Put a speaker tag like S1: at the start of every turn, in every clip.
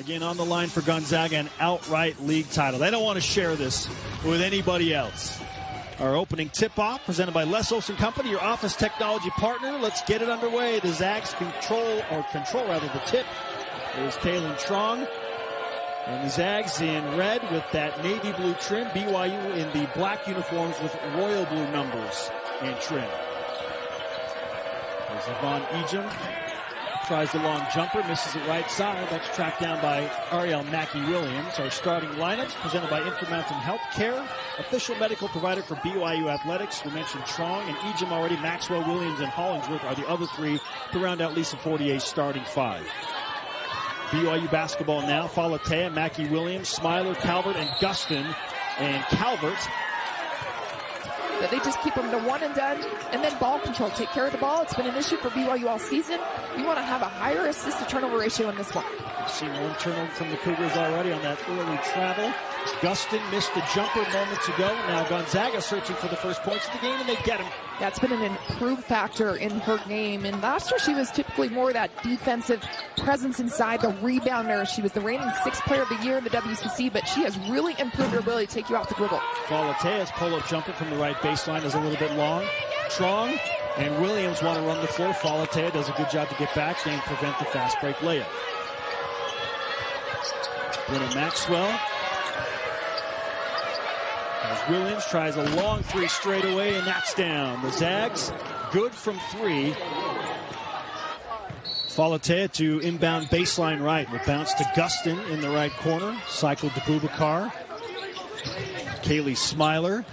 S1: Again, on the line for Gonzaga, an outright league title. They don't want to share this with anybody else. Our opening tip-off presented by Les Olson Company, your office technology partner. Let's get it underway. The Zags control the tip. There's Kaylin Trong. And the Zags in red with that navy blue trim. BYU in the black uniforms with royal blue numbers and trim. There's Yvonne Ejim. Tries the long jumper, misses it right side. That's tracked down by Ariel Mackey-Williams. Our starting lineups presented by Intermountain Healthcare, official medical provider for BYU Athletics. We mentioned Trong and Ejim already. Maxwell, Williams, and Hollingsworth are the other three to round out Lisa Fortier's starting five. BYU basketball now. Falatea, Mackey-Williams, Smiler, Calvert, and Gustin. And Calvert.
S2: They just keep them to one and done, and then ball control. Take care of the ball. It's been an issue for BYU all season. You want to have a higher assist-to-turnover ratio in this one.
S1: We've seen one turnover from the Cougars already on that early travel. Gustin missed the jumper moments ago. Now Gonzaga searching for the first points of the game, and they get him.
S2: That's been an improved factor in her game. And last year she was typically more that defensive presence inside, the rebounder. She was the reigning sixth player of the year in the WCC, but she has really improved her ability to take you out the dribble.
S1: Falatea's pull-up jumper from the right baseline is a little bit long. Trong and Williams want to run the floor. Falatea does a good job to get back and prevent the fast break layup. Brenna Maxwell. As Williams tries a long three straight away, and that's down. The Zags good from three. Falatea to inbound baseline right. Will bounce to Gustin in the right corner. Cycle to Bubakar. Kaylee Smiler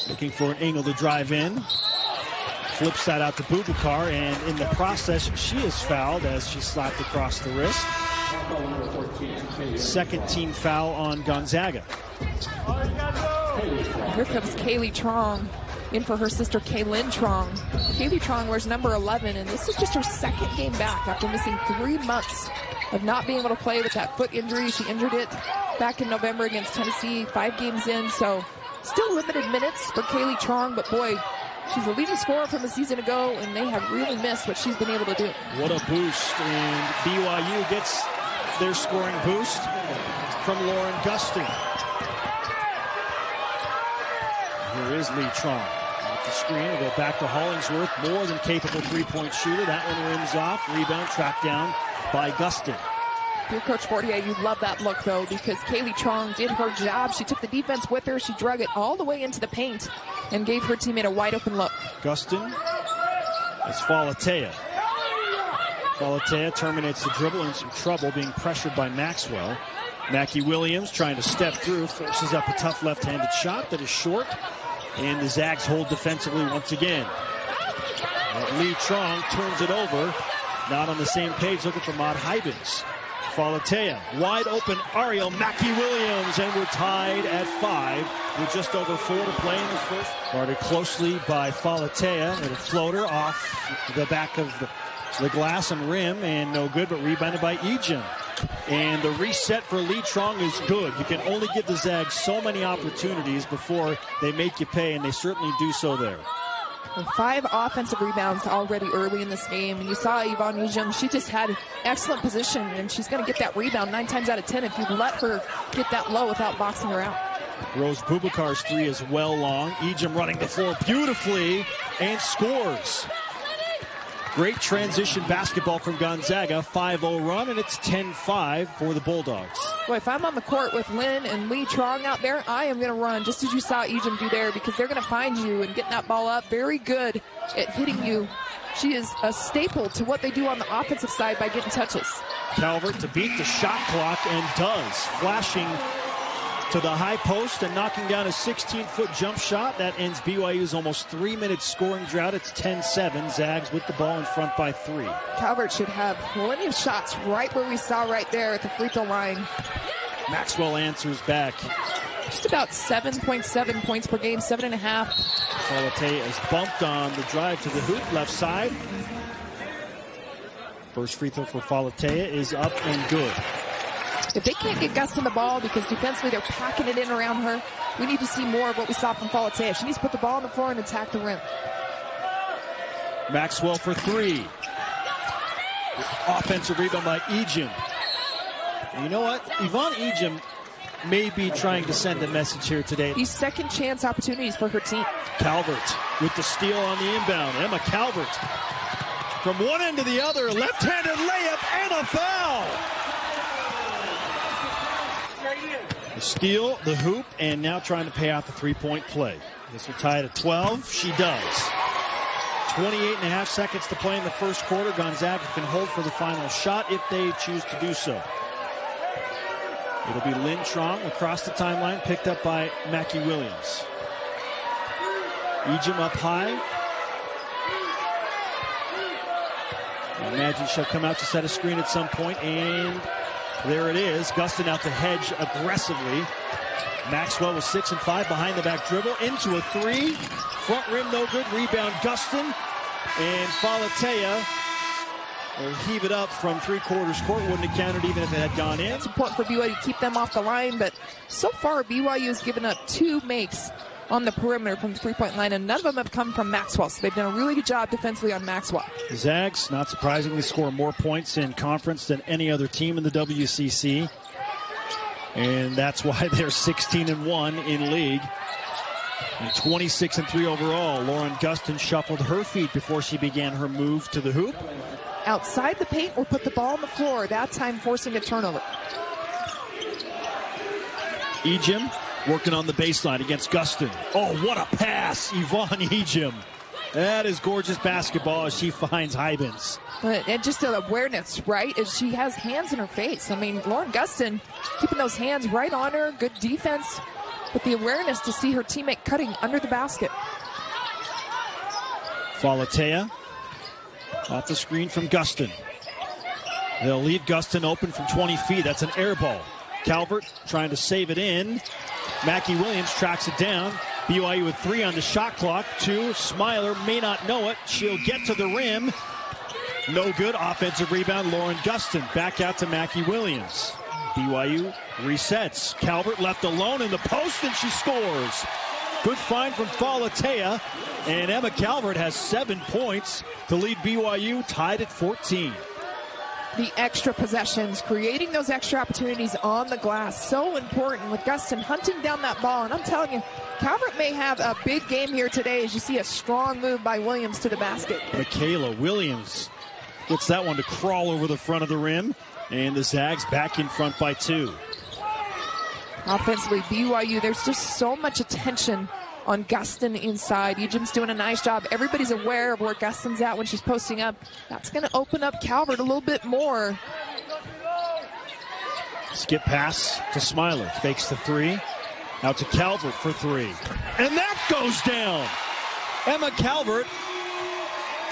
S1: looking for an angle to drive in. Flips that out to Bubakar, and in the process, she is fouled as she slapped across the wrist. Second team foul on Gonzaga.
S2: Here comes Kaylee Trong in for her sister Kaylin Trong. Kaylee Trong wears number 11, and this is just her second game back after missing 3 months of not being able to play with that foot injury. She injured it back in November against Tennessee, 5 games in, so still limited minutes for Kaylee Trong, but boy, she's the leading scorer from a season ago, and they have really missed what she's been able to do.
S1: What a boost, and BYU gets their scoring boost from Lauren Gustin. Here is Lee Trong. Off the screen, we'll go back to Hollingsworth, more than capable three-point shooter. That one rims off, rebound tracked down by Gustin.
S2: Dear Coach Fortier, you love that look, though, because Kaylee Trong did her job. She took the defense with her. She drug it all the way into the paint and gave her teammate a wide-open look.
S1: Gustin. It's Falatea. Falatea terminates the dribble, in some trouble, being pressured by Maxwell. Mackey-Williams trying to step through, forces up a tough left-handed shot that is short. And the Zags hold defensively once again. Lee Trong turns it over. Not on the same page, looking for Maud Hybens. Falatea, wide open, Ariel Mackey-Williams, and we're tied at 5 with just over 4 to play in the first. Guarded closely by Falatea, and a floater off the back of the glass and rim, and no good, but rebounded by Ejim. And the reset for Lee Trong is good. You can only give the Zags so many opportunities before they make you pay, and they certainly do so there.
S2: And 5 offensive rebounds already early in this game. And you saw Yvonne Ejim, she just had excellent position, and she's going to get that rebound 9 times out of 10 if you let her get that low without boxing her out.
S1: Rose Bubakar's three is well long. Ejim running the floor beautifully and scores. Great transition basketball from Gonzaga. 5-0 run, and it's 10-5 for the Bulldogs.
S2: Well, if I'm on the court with Lynn and Lee Trong out there, I am going to run just as you saw Ejim do there, because they're going to find you and getting that ball up. Very good at hitting you. She is a staple to what they do on the offensive side by getting touches.
S1: Calvert to beat the shot clock, and does. Flashing to the high post and knocking down a 16-foot jump shot. That ends BYU's almost 3-minute scoring drought. It's 10-7. Zags with the ball in front by 3.
S2: Calvert should have plenty of shots right where we saw right there at the free throw line.
S1: Maxwell answers back.
S2: Just about 7.7 points per game, 7.5.
S1: Falatea is bumped on the drive to the hoop, left side. First free throw for Falatea is up and good.
S2: If they can't get Gustin the ball, because defensively they're packing it in around her, we need to see more of what we saw from Falatea. She needs to put the ball on the floor and attack the rim.
S1: Maxwell for 3. Offensive rebound by Ejim. And you know what? Yvonne Ejim may be trying to send a message here today.
S2: These second chance opportunities for her team.
S1: Calvert with the steal on the inbound. Emma Calvert from one end to the other. Left-handed layup and a foul. The steal, the hoop, and now trying to pay out the three-point play. This will tie it at 12. She does. 28.5 seconds to play in the first quarter. Gonzaga can hold for the final shot if they choose to do so. It'll be Lynn Trong across the timeline, picked up by Mackie Williams. Ejim up high. I imagine she'll come out to set a screen at some point, and there it is. Gustin out to hedge aggressively. Maxwell with 6 and 5 behind the back dribble into a three. Front rim no good. Rebound Gustin, and Falatea will heave it up from three-quarters court. Wouldn't have counted even if it had gone in.
S2: It's important for BYU to keep them off the line, but so far BYU has given up 2 makes on the perimeter from the three-point line, and none of them have come from Maxwell. So they've done a really good job defensively on Maxwell.
S1: The Zags, not surprisingly, score more points in conference than any other team in the WCC. And that's why they're 16-1 in league. And 26-3 overall. Lauren Gustin shuffled her feet before she began her move to the hoop.
S2: Outside the paint or put the ball on the floor, that time forcing a turnover.
S1: Ejim working on the baseline against Gustin. Oh, what a pass, Yvonne Ejim. That is gorgeous basketball as she finds Hybens.
S2: And just the awareness, right, as she has hands in her face. I mean, Lauren Gustin keeping those hands right on her, good defense, but the awareness to see her teammate cutting under the basket.
S1: Falatea off the screen from Gustin. They'll leave Gustin open from 20 feet. That's an air ball. Calvert trying to save it in. Mackie Williams tracks it down. BYU with 3 on the shot clock. 2. Smiler may not know it. She'll get to the rim. No good. Offensive rebound. Lauren Gustin back out to Mackie Williams. BYU resets. Calvert left alone in the post, and she scores. Good find from Falatea. And Emma Calvert has 7 points to lead BYU, tied at 14.
S2: The extra possessions, creating those extra opportunities on the glass, so important with Gustin hunting down that ball. And I'm telling you, Calvert may have a big game here today as you see a strong move by Williams to the basket.
S1: Michaela Williams gets that one to crawl over the front of the rim. And the Zags back in front by 2.
S2: Offensively, BYU, there's just so much attention on Gustin inside. Ejim's doing a nice job. Everybody's aware of where Gustin's at when she's posting up. That's going to open up Calvert a little bit more.
S1: Skip pass to Smiler. Fakes the 3. Out to Calvert for 3. And that goes down. Emma Calvert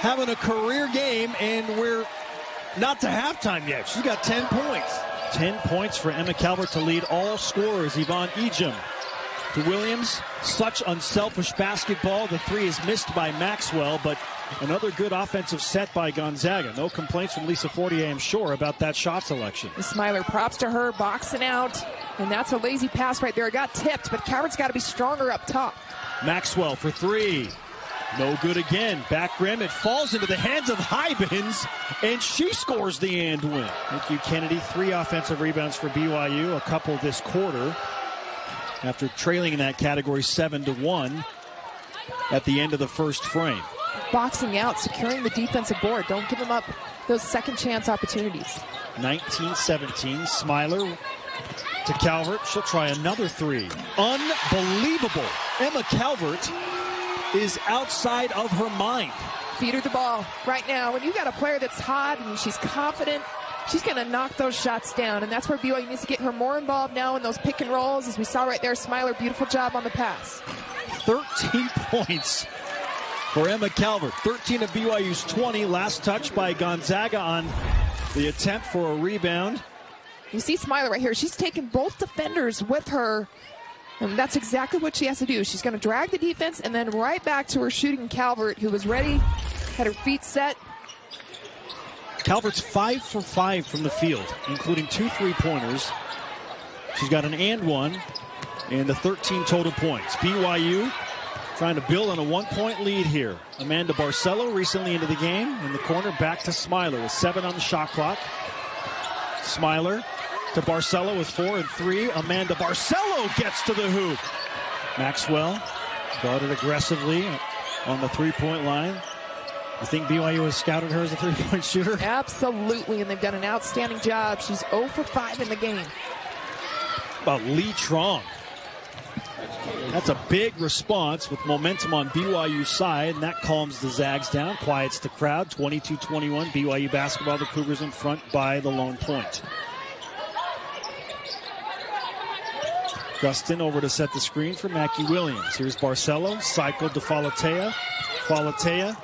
S1: having a career game, and we're not to halftime yet. She's got 10 points. 10 points for Emma Calvert to lead all scorers. Yvonne Ejim to Williams. Such unselfish basketball. The 3 is missed by Maxwell, but another good offensive set by Gonzaga. No complaints from Lisa Fortier, I'm sure, about that shot selection.
S2: Smiler, props to her, boxing out, and that's a lazy pass right there. It got tipped, but Calvert's got to be stronger up top.
S1: Maxwell for 3. No good again. Back rim. It falls into the hands of Hybens, and she scores the and win. Thank you, Kennedy. 3 offensive rebounds for BYU, a couple this quarter, after trailing in that category 7-1 at the end of the first frame.
S2: Boxing out, securing the defensive board. Don't give them up those second chance opportunities.
S1: 19-17. Smiler to Calvert. She'll try another 3. Unbelievable. Emma Calvert is outside of her mind.
S2: Feed her the ball right now. When you got a player that's hot and she's confident, she's going to knock those shots down, and that's where BYU needs to get her more involved now in those pick and rolls, as we saw right there. Smiler, beautiful job on the pass.
S1: 13 points for Emma Calvert. 13 of BYU's 20. Last touch by Gonzaga on the attempt for a rebound.
S2: You see Smiler right here. She's taken both defenders with her, and that's exactly what she has to do. She's going to drag the defense and then right back to her shooting Calvert, who was ready, had her feet set.
S1: Calvert's 5 for 5 from the field, including 2 3-pointers. She's got an and 1 and the 13 total points. BYU trying to build on a 1-point lead here. Amanda Barcelo recently into the game. In the corner, back to Smiler with 7 on the shot clock. Smiler to Barcelo with 4 and 3. Amanda Barcelo gets to the hoop. Maxwell guarded aggressively on the three-point line. You think BYU has scouted her as a three-point shooter?
S2: Absolutely, and they've done an outstanding job. She's 0 for 5 in the game.
S1: About Lee Trong. That's a big response with momentum on BYU's side, and that calms the Zags down, quiets the crowd. 22-21, BYU basketball. The Cougars in front by the lone point. Gustin over to set the screen for Mackie Williams. Here's Barcelo, cycled to Falatea. Falatea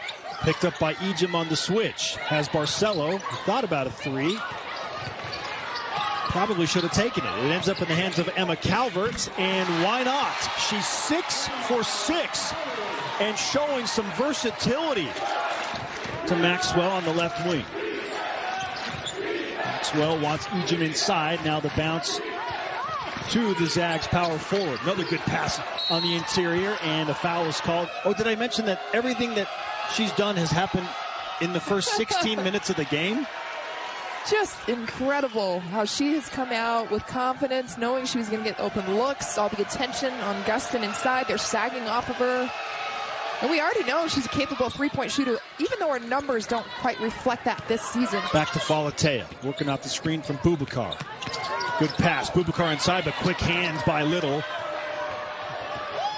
S1: picked up by Ejim on the switch. Has Barcelo, thought about a three. Probably should have taken it. It ends up in the hands of Emma Calvert, and why not? She's 6 for 6 and showing some versatility to Maxwell on the left wing. Maxwell wants Ejim inside. Now the bounce to the Zags power forward. Another good pass on the interior, and a foul is called. Oh, did I mention that everything that she's done has happened in the first 16 minutes of the game?
S2: Just incredible how she has come out with confidence, knowing she was going to get open looks, all the attention on Gustin inside. They're sagging off of her. And we already know she's a capable three-point shooter, even though her numbers don't quite reflect that this season.
S1: Back to Falatea, working off the screen from Bubakar. Good pass. Bubakar inside, but quick hands by Little.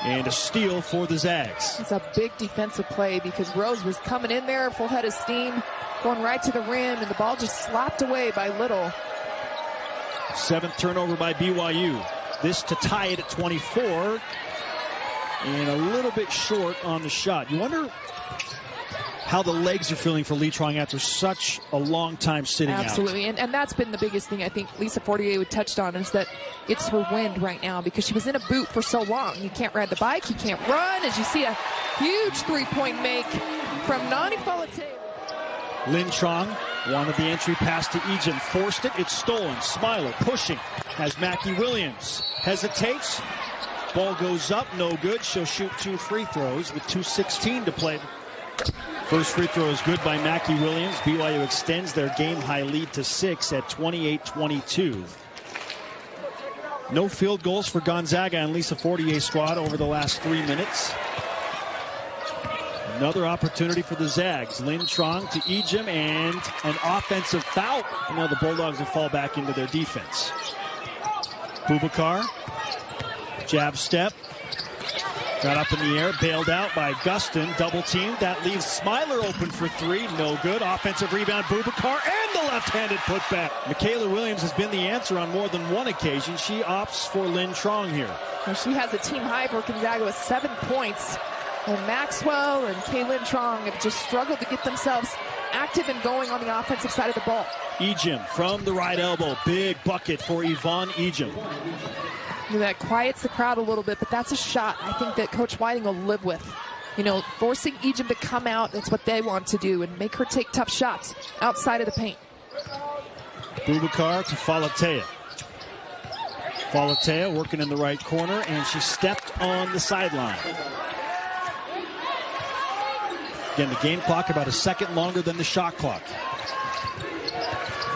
S1: And a steal for the Zags.
S2: It's a big defensive play because Rose was coming in there, full head of steam, going right to the rim, and the ball just slapped away by Little.
S1: 7th turnover by BYU. This to tie it at 24. And a little bit short on the shot. You wonder how the legs are feeling for Lee Trong after such a long time sitting out.
S2: Absolutely, and that's been the biggest thing I think Lisa Fortier touched on, is that it's her wind right now because she was in a boot for so long. You can't ride the bike, you can't run, as you see a huge three-point make from Nani Falatea.
S1: Lin Trong wanted the entry pass to Ejim, forced it, it's stolen. Smiler pushing, has Mackie Williams, hesitates, ball goes up, no good. She'll shoot 2 free throws with 2:16 to play. First free throw is good by Mackie Williams. BYU extends their game-high lead to 6 at 28-22. No field goals for Gonzaga and Lisa Fortier's squad over the last 3 minutes. Another opportunity for the Zags. Lin Trong to Ejim, and an offensive foul. And now the Bulldogs will fall back into their defense. Bubakar, jab step. Got up in the air, bailed out by Gustin, double teamed. That leaves Smiler open for 3, no good. Offensive rebound, Bubakar, and the left-handed putback. Michaela Williams has been the answer on more than one occasion. She opts for Lin Trong here.
S2: Well, she has a team high for Gonzaga with 7 points. And Maxwell and Kaylin Trong have just struggled to get themselves active and going on the offensive side of the ball.
S1: Ejim from the right elbow, big bucket for Yvonne Ejim.
S2: That quiets the crowd a little bit, but that's a shot I think that Coach Whiting will live with. You know, forcing Ejim to come out, that's what they want to do, and make her take tough shots outside of the paint.
S1: Bubakar to Falatea. Falatea working in the right corner, and she stepped on the sideline. Again, the game clock about a second longer than the shot clock.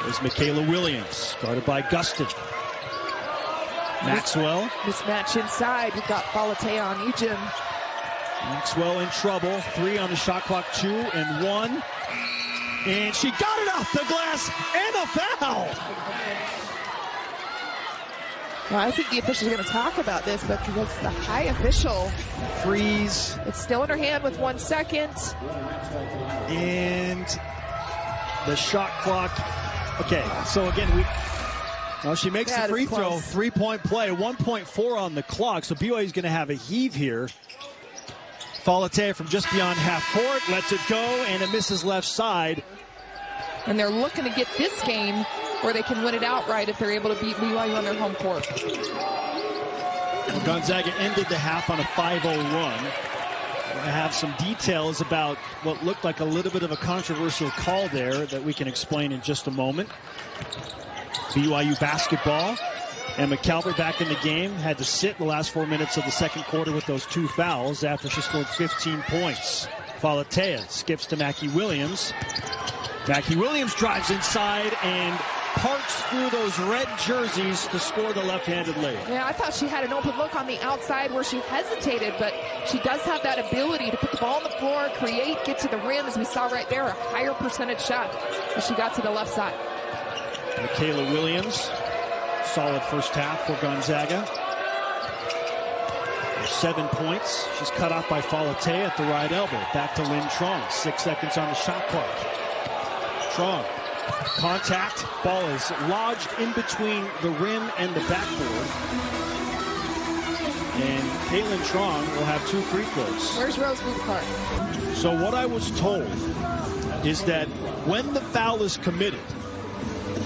S1: There's Michaela Williams, guarded by Gustin. Maxwell.
S2: Mismatch inside. We've got Falatea on Ejim.
S1: Maxwell in trouble. 3 on the shot clock, 2 and 1. And she got it off the glass, and a foul.
S2: Well, I think the officials are going to talk about this, but because the high official
S1: freeze.
S2: It's still in her hand with 1 second.
S1: And the shot clock. Okay, so again, she makes the free throw, 3-point play, 1.4 on the clock. So BYU is going to have a heave here. Falatea from just beyond half court, lets it go, and it misses left side.
S2: And they're looking to get this game where they can win it outright if they're able to beat BYU on their home court.
S1: Gonzaga ended the half on a 5-0 run. I have some details about what looked like a little bit of a controversial call there that we can explain in just a moment. BYU basketball. Emma Calvert back in the game. Had to sit the last 4 minutes of the second quarter with those 2 fouls after she scored 15 points. Falatea skips to Mackie Williams. Mackie Williams drives inside and parts through those red jerseys to score the left-handed lay.
S2: Yeah, I thought she had an open look on the outside where she hesitated, but she does have that ability to put the ball on the floor, create, get to the rim, as we saw right there, a higher percentage shot as she got to the left side.
S1: Michaela Williams, solid first half for Gonzaga. 7 points. She's cut off by Fortier at the right elbow. Back to Lynn Trong. 6 seconds on the shot clock. Trong. Contact. Ball is lodged in between the rim and the backboard. And Caitlin Trong will have 2 free throws.
S2: Where's Rose Clark?
S1: So what I was told is that when the foul is committed,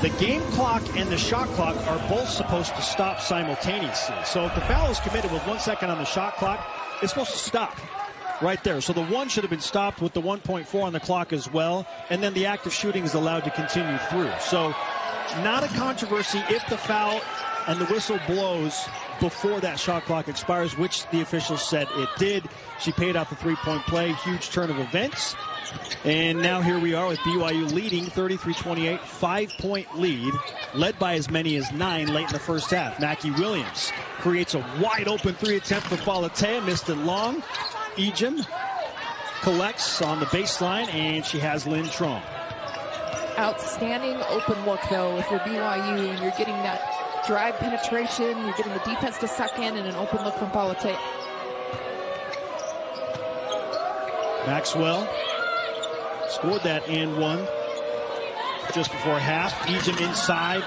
S1: the game clock and the shot clock are both supposed to stop simultaneously. So if the foul is committed with 1 second on the shot clock, it's supposed to stop right there. So the 1 should have been stopped with the 1.4 on the clock as well. And then the active shooting is allowed to continue through. So not a controversy if the foul and the whistle blows before that shot clock expires, which the officials said it did. She paid off the 3-point play. Huge turn of events. And now here we are with BYU leading 33-28, 5-point lead, led by as many as 9 late in the first half. Mackie Williams creates a wide open 3 attempt for Fortier, missed it long. Ejim collects on the baseline, and she has Lynn Trong.
S2: Outstanding open look, though, if you're BYU and you're getting that drive penetration, you're getting the defense to suck in, and an open look from Fortier.
S1: Maxwell scored that and 1 just before half. Ejim inside.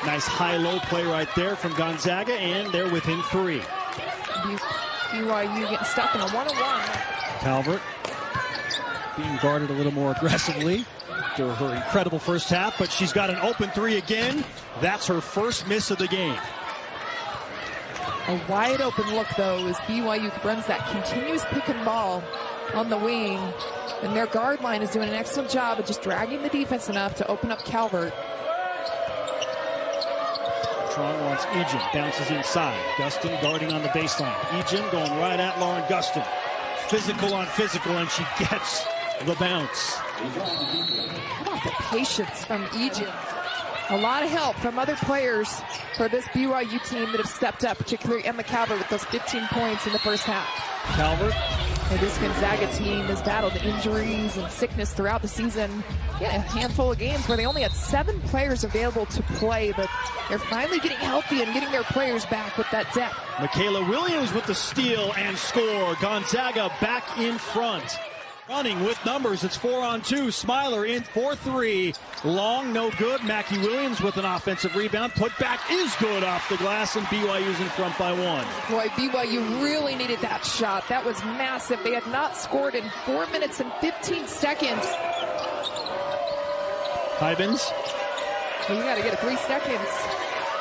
S1: Nice high-low play right there from Gonzaga, and they're within 3.
S2: BYU getting stuck in a 1-on-1.
S1: Calvert being guarded a little more aggressively after her incredible first half, but she's got an open 3 again. That's her first miss of the game.
S2: A wide open look, though, as BYU runs that continuous pick and ball on the wing. And their guard line is doing an excellent job of just dragging the defense enough to open up Calvert.
S1: Trong wants Ejim, bounces inside. Gustin guarding on the baseline. Ejim going right at Lauren Gustin. Physical on physical, and she gets the bounce.
S2: How about the patience from Ejim? A lot of help from other players for this BYU team that have stepped up, particularly Emma Calvert with those 15 points in the first half.
S1: Calvert.
S2: And this Gonzaga team has battled injuries and sickness throughout the season. Yeah, a handful of games where they only had 7 players available to play, but they're finally getting healthy and getting their players back with that depth.
S1: Michaela Williams with the steal and score. Gonzaga back in front. Running with numbers, it's 4-on-2. Smiler in for 3. Long, no good. Mackie Williams with an offensive rebound. Put back is good off the glass, and BYU's in front by 1.
S2: Boy, BYU really needed that shot. That was massive. They had not scored in 4 minutes and 15 seconds.
S1: Hybens.
S2: Well, you got to get a 3 seconds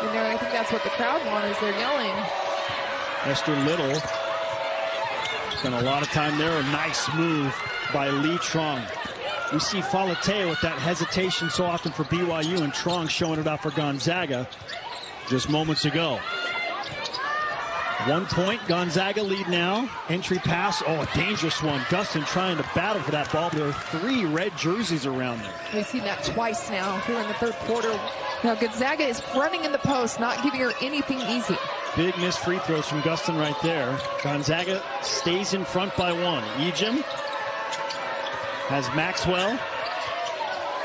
S2: in there. I think that's what the crowd wants, is they're yelling.
S1: Esther Little spent a lot of time there. A nice move by Lee Trong. We see Fortier with that hesitation so often for BYU, and Trong showing it off for Gonzaga just moments ago. 1 point, Gonzaga lead now. Entry pass, oh, a dangerous one. Gustin trying to battle for that ball, but there are 3 red jerseys around there.
S2: We've seen that twice now here in the third quarter. Now Gonzaga is running in the post, not giving her anything easy.
S1: Big missed free throws from Gustin right there. Gonzaga stays in front by 1. Ejim has Maxwell.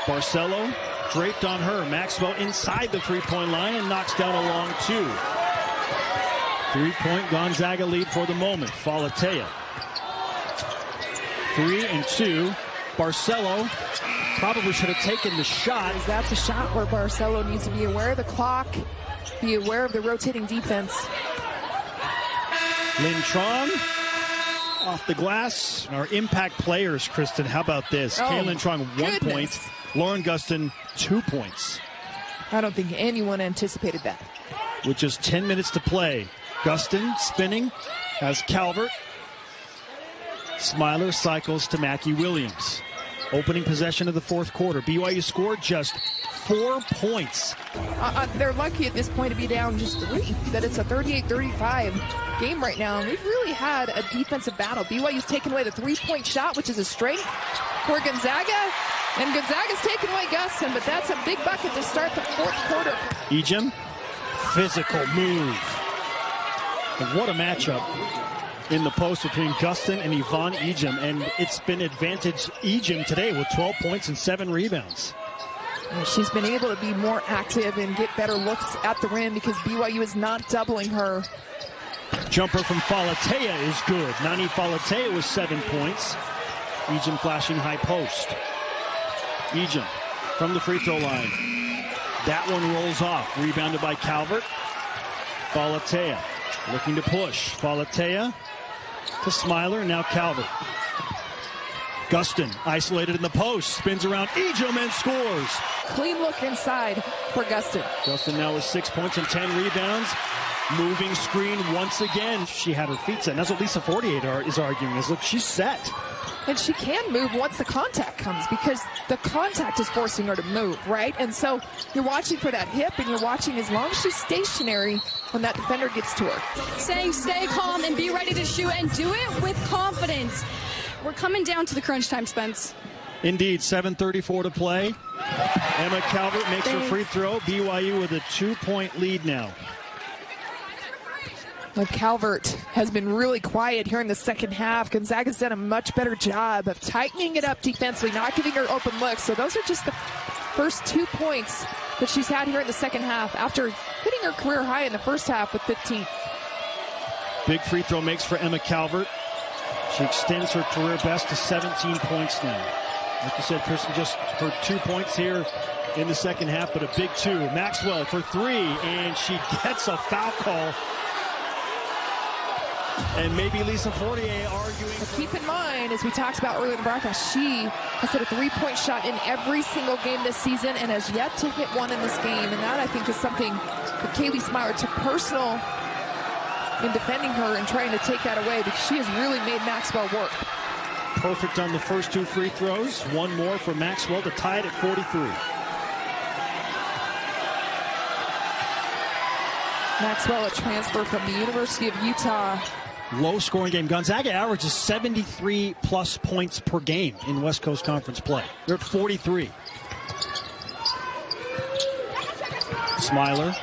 S1: Barcelo draped on her. Maxwell inside the 3-point line and knocks down a long 2. 3-point Gonzaga lead for the moment. Fortier. 3 and 2. Barcelo probably should have taken the shot.
S2: That's a shot where Barcelo needs to be aware of the clock, be aware of the rotating defense.
S1: Lynn Trong off the glass. Our impact players, Kristen, how about this? Caitlin Trong, 1 point. Lauren Gustin, 2 points.
S2: I don't think anyone anticipated that.
S1: With just 10 minutes to play. Gustin spinning, has Calvert. Smiler cycles to Mackie Williams. Opening possession of the fourth quarter. BYU scored just 4 points.
S2: They're lucky at this point to be down just 3, that it's a 38-35 game right now. And we've really had a defensive battle. BYU's taken away the 3-point shot, which is a strength for Gonzaga. And Gonzaga's taking away Gustin, but that's a big bucket to start the fourth quarter.
S1: Ejim, physical move. And what a matchup in the post between Gustin and Yvonne Ejim. And it's been advantage Ejim today with 12 points and 7 rebounds.
S2: She's been able to be more active and get better looks at the rim because BYU is not doubling her.
S1: Jumper from Falatea is good. Nani Falatea with 7 points. Ejim flashing high post. Ejim from the free throw line. That one rolls off. Rebounded by Calvert. Falatea looking to push. Falatea to Smiler. Now Calvert. Gustin isolated in the post. Spins around Ejim and scores.
S2: Clean look inside for Gustin.
S1: Gustin now with 6 points and 10 rebounds. Moving screen once again. She had her feet set. And that's what Lisa Fortier is arguing. Is look, she's set.
S2: And she can move once the contact comes because the contact is forcing her to move, right? And so you're watching for that hip and you're watching as long as she's stationary when that defender gets to her.
S3: Saying stay calm and be ready to shoot and do it with confidence. We're coming down to the crunch time, Spence.
S1: Indeed, 7:34 to play. Emma Calvert makes her free throw. BYU with a 2-point lead now.
S2: Calvert has been really quiet here in the second half. Gonzaga's done a much better job of tightening it up defensively, not giving her open looks. So those are just the first 2 points that she's had here in the second half after hitting her career high in the first half with 15.
S1: Big free throw makes for Emma Calvert. She extends her career best to 17 points now. Like you said, Kristen, just her 2 points here in the second half, but a big 2. Maxwell for 3, and she gets a foul call. And maybe Lisa Fortier arguing.
S2: But keep in mind, as we talked about earlier in the broadcast, she has hit a 3-point shot in every single game this season and has yet to hit one in this game. And that, I think, is something that Kaylee Smiler took personal in defending her and trying to take that away because she has really made Maxwell work.
S1: Perfect on the first 2 free throws. One more for Maxwell to tie it at 43.
S2: Maxwell, a transfer from the University of Utah.
S1: Low scoring game. Gonzaga averages 73 plus points per game in West Coast Conference play. They're at 43. Smiler.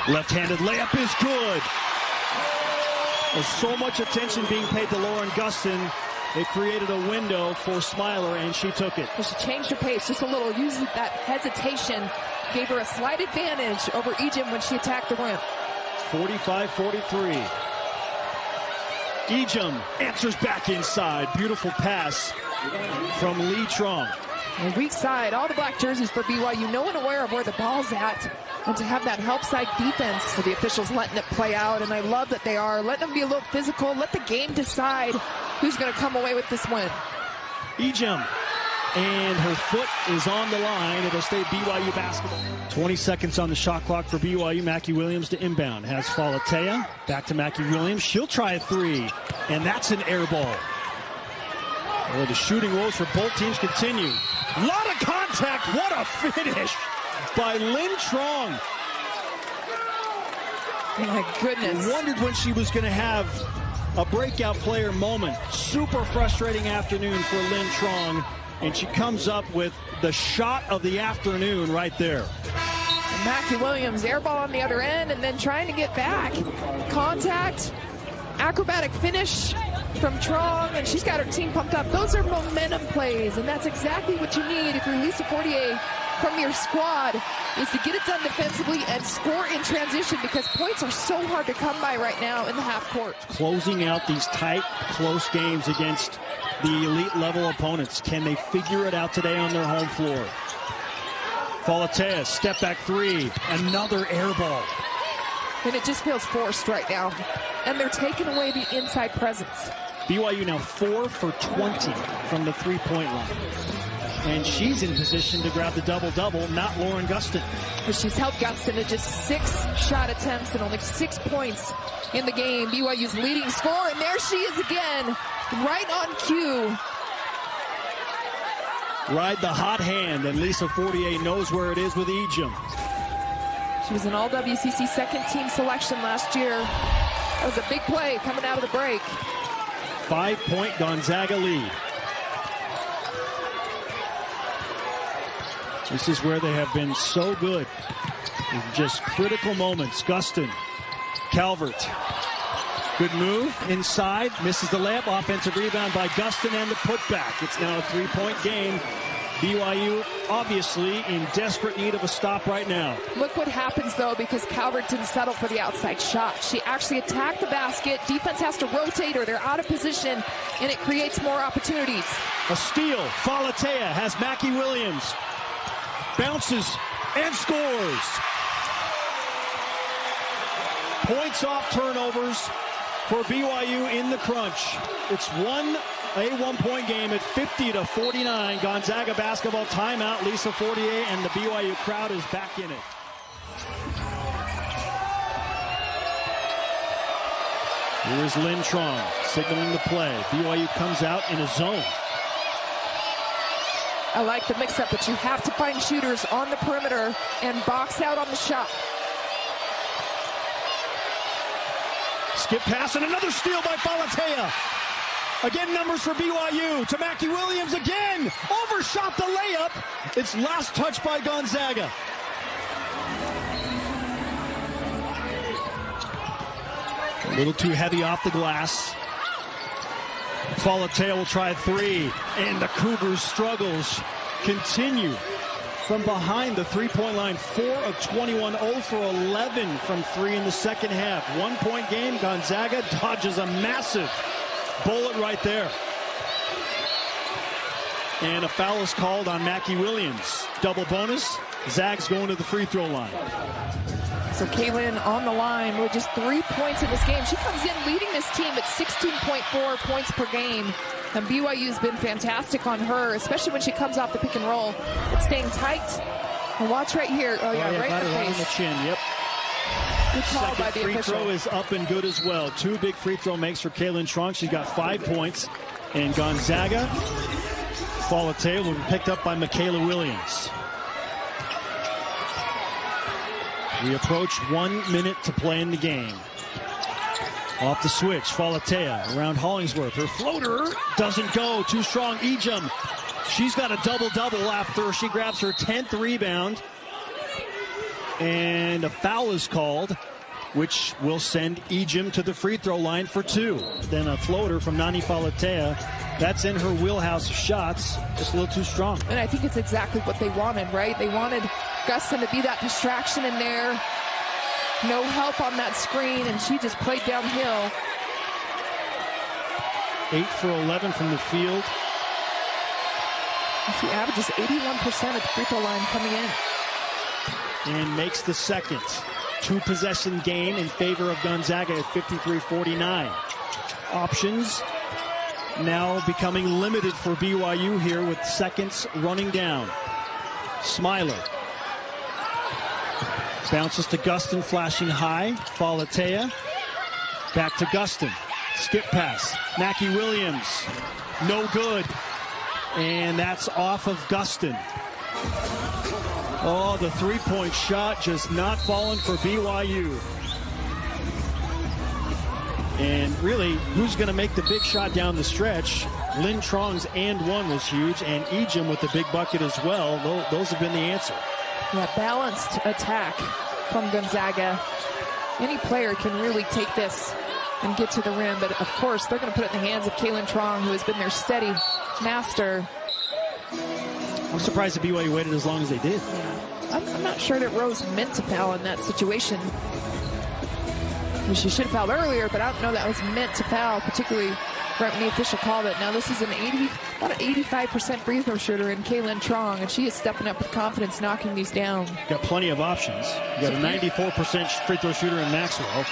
S1: Left-handed layup is good. There's so much attention being paid to Lauren Gustin. It created a window for Smiler, and she took it.
S2: She changed her pace just a little, using that hesitation. Gave her a slight advantage over Ejim when she attacked the rim.
S1: 45-43. Ejim answers back inside. Beautiful pass from Lee Trong.
S2: On weak side, all the black jerseys for BYU. No one aware of where the ball's at. And to have that help side defense, for the officials letting it play out. And I love that they are letting them be a little physical. Let the game decide who's going to come away with this win.
S1: Ejim. And her foot is on the line. It'll stay BYU basketball. 20 seconds on the shot clock for BYU. Mackie Williams to inbound. Has Falatea. Back to Mackie Williams. She'll try a 3. And that's an air ball. Well, the shooting woes for both teams continue. A lot of contact. What a finish by Lynn Trong.
S2: My goodness.
S1: I wondered when she was going to have a breakout player moment. Super frustrating afternoon for Lynn Trong. And she comes up with the shot of the afternoon right there.
S2: And Mackie Williams, air ball on the other end, and then trying to get back. Contact, acrobatic finish from Trong, and she's got her team pumped up. Those are momentum plays, and that's exactly what you need if you're Lisa Fortier from your squad, is to get it done defensively and score in transition because points are so hard to come by right now in the half court.
S1: Closing out these tight, close games against the elite level opponents. Can they figure it out today on their home floor? Falatea, step back 3, another air ball.
S2: And it just feels forced right now. And they're taking away the inside presence.
S1: BYU now 4 for 20 from the 3-point line. And she's in position to grab the double-double, not Lauren Gustin.
S2: She's held Gustin to just 6 shot attempts and only 6 points in the game. BYU's leading scorer, and there she is again, right on cue.
S1: Ride the hot hand, and Lisa Fortier knows where it is with Ejim.
S2: She was an all-WCC second-team selection last year. That was a big play coming out of the break.
S1: 5-point Gonzaga lead. This is where they have been so good in just critical moments. Gustin, Calvert. Good move inside, misses the layup. Offensive rebound by Gustin and the putback. It's now a 3-point game. BYU obviously in desperate need of a stop right now.
S2: Look what happens, though, because Calvert didn't settle for the outside shot. She actually attacked the basket. Defense has to rotate or they're out of position, and it creates more opportunities.
S1: A steal. Falatea has Mackie Williams. Bounces and scores. Points off turnovers for BYU in the crunch. It's a one-point game at 50-49. Gonzaga basketball timeout. Lisa Fortier and the BYU crowd is back in it. Here is Lynn Trong signaling the play. BYU comes out in a zone.
S2: I like the mix-up, but you have to find shooters on the perimeter and box out on the shot.
S1: Skip pass and another steal by Falatea. Again, numbers for BYU to Mackie Williams again. Overshot the layup. It's last touch by Gonzaga. A little too heavy off the glass. Falatea will try three, and the Cougars' struggles continue from behind the three-point line. 4 of 21, 0 for 11 from three in the second half. 1-point game. Gonzaga dodges a massive bullet right there. And a foul is called on Mackie Williams. Double bonus. Zags going to the free throw line.
S2: So Kaylin on the line with just 3 points in this game. She comes in leading this team at 16.4 points per game. And BYU's been fantastic on her, especially when she comes off the pick and roll. It's staying tight. And watch right here. Oh, yeah, right in the face.
S1: On the chin, yep.
S2: Good call by the
S1: free
S2: official.
S1: Throw is up and good as well. 2 big free throw makes for Kaylin Trong. She's got 5 points. And Gonzaga, Falatea will be picked up by Michaela Williams. We approach 1 minute to play in the game. Off the switch, Falatea around Hollingsworth. Her floater doesn't go. Too strong. Ejim. She's got a double-double after she grabs her 10th rebound. And a foul is called, which will send Ejim to the free throw line for 2. Then a floater from Nani Falatea. That's in her wheelhouse of shots. Just a little too strong.
S2: And I think it's exactly what they wanted, right? They wanted Gustin to be that distraction in there. No help on that screen, and she just played downhill.
S1: 8 for 11 from the field.
S2: She averages 81% at the free throw line coming in.
S1: And makes the second. 2-possession game in favor of Gonzaga at 53-49. Options now becoming limited for BYU here with seconds running down. Smiler. Bounces to Gustin, flashing high. Falatea. Back to Gustin. Skip pass. Mackie Williams. No good. And that's off of Gustin. Oh, the three-point shot just not falling for BYU. And really, who's going to make the big shot down the stretch? Lynn Trong's and one was huge, and Ejim with the big bucket as well. Those have been the answer.
S2: Yeah, balanced attack from Gonzaga. Any player can really take this and get to the rim, but of course they're going to put it in the hands of Kaylin Trong, who has been their steady master.
S1: I'm surprised that BYU waited as long as they did.
S2: Yeah. I'm not sure that Rose meant to foul in that situation. She should have fouled earlier, but I don't know that was meant to foul, particularly right when the official called it. Now this is about an 85% free throw shooter in Kaylin Trong, and she is stepping up with confidence, knocking these down.
S1: Got plenty of options. You got a 94% free throw shooter in Maxwell.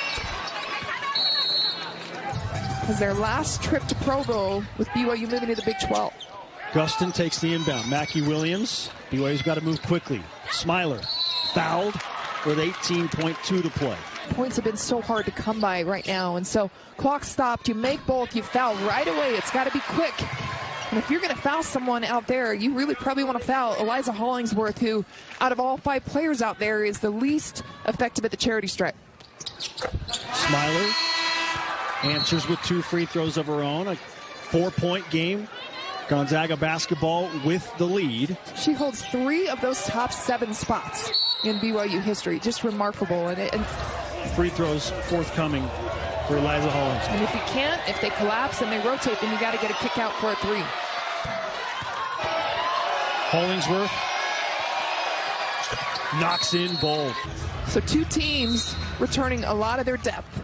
S2: As their last trip to Provo with BYU moving to the Big 12.
S1: Gustin takes the inbound. Mackie Williams. BYU's got to move quickly. Smiler fouled with 18.2 to play.
S2: Points have been so hard to come by right now, and so clock stopped. You make both, you foul right away. It's got to be quick. And if you're going to foul someone out there, you really probably want to foul Eliza Hollingsworth, who out of all 5 players out there is the least effective at the charity stripe.
S1: Smiler answers with 2 free throws of her own. A 4-point game Gonzaga basketball with the lead.
S2: She holds 3 of those top 7 spots in BYU history. Just remarkable. And
S1: free throws forthcoming for Eliza Hollings.
S2: And if they collapse and they rotate, then you got to get a kick out for a 3.
S1: Hollingsworth knocks in both.
S2: So 2 teams returning a lot of their depth.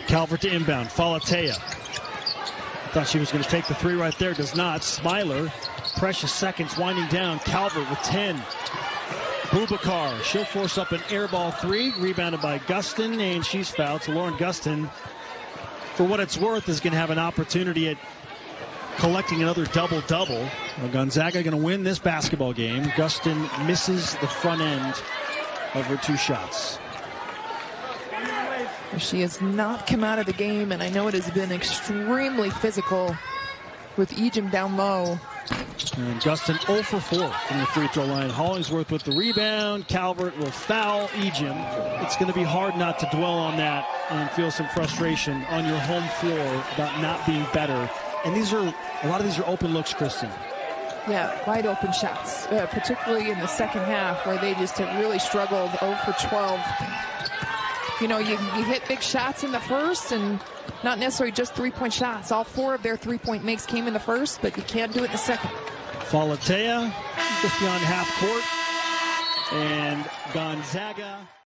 S1: Calvert to inbound. Falatea. Thought she was going to take the 3 right there. Does not. Smiler. Precious seconds winding down. Calvert with 10. Boubacar. She'll force up an air ball 3. Rebounded by Gustin, and she's fouled. So Lauren Gustin, for what it's worth, is going to have an opportunity at collecting another double-double. Well, Gonzaga going to win this basketball game. Gustin misses the front end of her 2 shots.
S2: She has not come out of the game, and I know it has been extremely physical with Ejim down low.
S1: And Gustin 0 for 4 from the free throw line. Hollingsworth with the rebound. Calvert will foul Ejim. It's going to be hard not to dwell on that and feel some frustration on your home floor about not being better. And a lot of these are open looks, Kristen.
S2: Yeah, wide open shots, particularly in the second half where they just have really struggled. 0 for 12. You know, you hit big shots in the first and not necessarily just 3-point shots. All 4 of their 3-point makes came in the first, but you can't do it in the second.
S1: Falatea just beyond half court. And Gonzaga